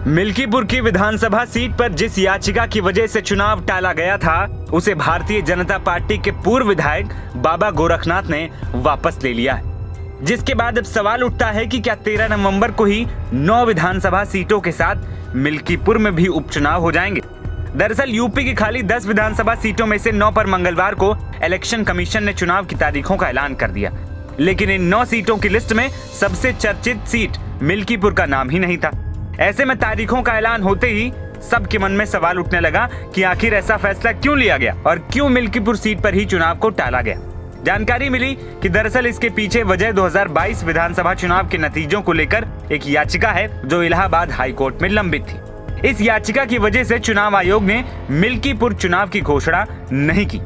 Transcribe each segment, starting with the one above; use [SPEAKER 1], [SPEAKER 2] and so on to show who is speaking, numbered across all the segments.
[SPEAKER 1] मिल्कीपुर की विधानसभा सीट पर जिस याचिका की वजह से चुनाव टाला गया था, उसे भारतीय जनता पार्टी के पूर्व विधायक बाबा गोरखनाथ ने वापस ले लिया है। जिसके बाद अब सवाल उठता है कि क्या 13 नवंबर को ही 9 विधानसभा सीटों के साथ मिल्कीपुर में भी उपचुनाव हो जाएंगे। दरअसल यूपी की खाली 10 विधानसभा सीटों में से 9 पर मंगलवार को इलेक्शन कमीशन ने चुनाव की तारीखों का ऐलान कर दिया, लेकिन इन 9 सीटों की लिस्ट में सबसे चर्चित सीट मिल्कीपुर का नाम ही नहीं था। ऐसे में तारीखों का ऐलान होते ही सबके मन में सवाल उठने लगा कि आखिर ऐसा फैसला क्यों लिया गया और क्यों मिल्कीपुर सीट पर ही चुनाव को टाला गया। जानकारी मिली कि दरअसल इसके पीछे वजह 2022 विधानसभा चुनाव के नतीजों को लेकर एक याचिका है जो इलाहाबाद हाई कोर्ट में लंबित थी। इस याचिका की वजह से चुनाव आयोग ने मिल्कीपुर चुनाव की घोषणा नहीं की।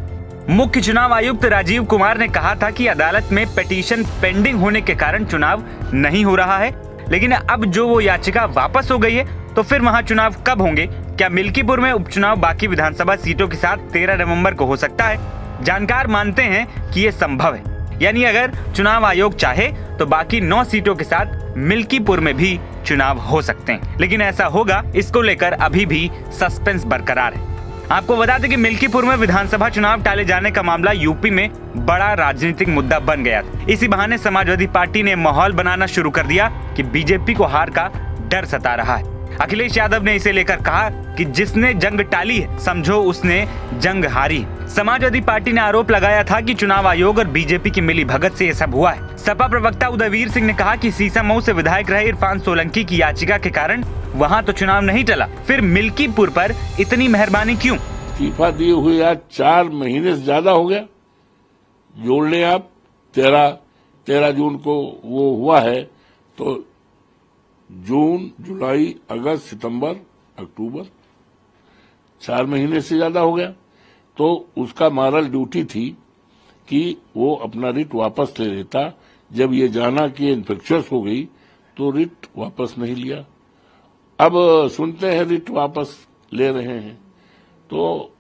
[SPEAKER 1] मुख्य चुनाव आयुक्त राजीव कुमार ने कहा था कि अदालत में पिटीशन पेंडिंग होने के कारण चुनाव नहीं हो रहा है, लेकिन अब जो वो याचिका वापस हो गई है तो फिर वहां चुनाव कब होंगे? क्या मिल्कीपुर में उपचुनाव बाकी विधानसभा सीटों के साथ 13 नवंबर को हो सकता है? जानकार मानते हैं कि ये संभव है, यानी अगर चुनाव आयोग चाहे तो बाकी 9 सीटों के साथ मिल्कीपुर में भी चुनाव हो सकते हैं, लेकिन ऐसा होगा इसको लेकर अभी भी सस्पेंस बरकरार है। आपको बता दें कि मिल्कीपुर में विधानसभा चुनाव टाले जाने का मामला यूपी में बड़ा राजनीतिक मुद्दा बन गया था। इसी बहाने समाजवादी पार्टी ने माहौल बनाना शुरू कर दिया कि बीजेपी को हार का डर सता रहा है। अखिलेश यादव ने इसे लेकर कहा कि जिसने जंग टाली है समझो उसने जंग हारी। समाजवादी पार्टी ने आरोप लगाया था कि चुनाव आयोग और बीजेपी की मिली भगत से ये सब हुआ है। सपा प्रवक्ता उदयवीर सिंह ने कहा कि सीसामऊ से विधायक रहे इरफान सोलंकी की याचिका के कारण वहाँ तो चुनाव नहीं टला, फिर मिल्कीपुर पर इतनी मेहरबानी क्यों?
[SPEAKER 2] इस्तीफा दिए हुए आज 4 महीने से ज्यादा हो गया। जोड़ लें आप 13 जून को वो हुआ है तो जून, जुलाई, अगस्त, सितंबर, अक्टूबर 4 महीने से ज्यादा हो गया। तो उसका मॉरल ड्यूटी थी कि वो अपना रिट वापस ले लेता। जब ये जाना कि इन्फेक्शियस हो गई तो रिट वापस नहीं लिया। अब सुनते हैं रिट वापस ले रहे हैं, तो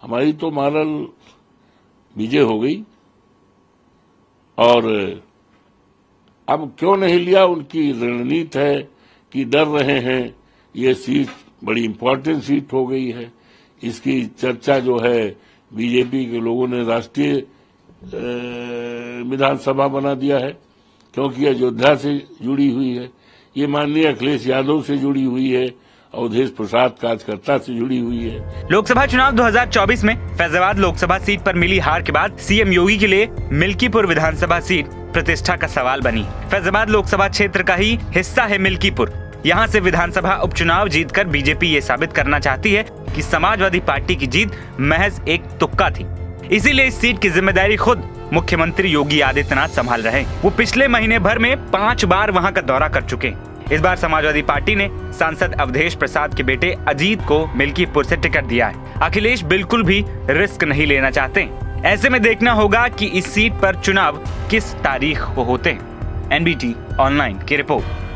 [SPEAKER 2] हमारी तो मॉरल विजय हो गई। और अब क्यों नहीं लिया, उनकी रणनीति है कि डर रहे हैं ये सीट बड़ी इंपॉर्टेंट सीट हो गई है। इसकी चर्चा जो है बीजेपी के लोगों ने राष्ट्रीय विधानसभा बना दिया है, क्योंकि अयोध्या से जुड़ी हुई है, ये माननीय अखिलेश यादव से जुड़ी हुई है, अवधेश प्रसाद कार्यकर्ता से जुड़ी हुई है।
[SPEAKER 1] लोकसभा चुनाव 2024 में फैजाबाद लोकसभा सीट पर मिली हार के बाद सीएम योगी के लिए मिल्कीपुर विधानसभा सीट प्रतिष्ठा का सवाल बनी। फैजाबाद लोकसभा क्षेत्र का ही हिस्सा है मिल्कीपुर। यहाँ से विधानसभा उपचुनाव जीतकर बीजेपी ये साबित करना चाहती है कि समाजवादी पार्टी की जीत महज एक तुक्का थी। इसीलिए इस सीट की जिम्मेदारी खुद मुख्यमंत्री योगी आदित्यनाथ संभाल रहे हैं। वो पिछले महीने भर में 5 बार वहाँ का दौरा कर चुके हैं। इस बार समाजवादी पार्टी ने सांसद अवधेश प्रसाद के बेटे अजीत को मिल्कीपुर से टिकट दिया है। अखिलेश बिल्कुल भी रिस्क नहीं लेना चाहते। ऐसे में देखना होगा कि इस सीट पर चुनाव किस तारीख को होते हैं। एनबीटी ऑनलाइन की रिपोर्ट।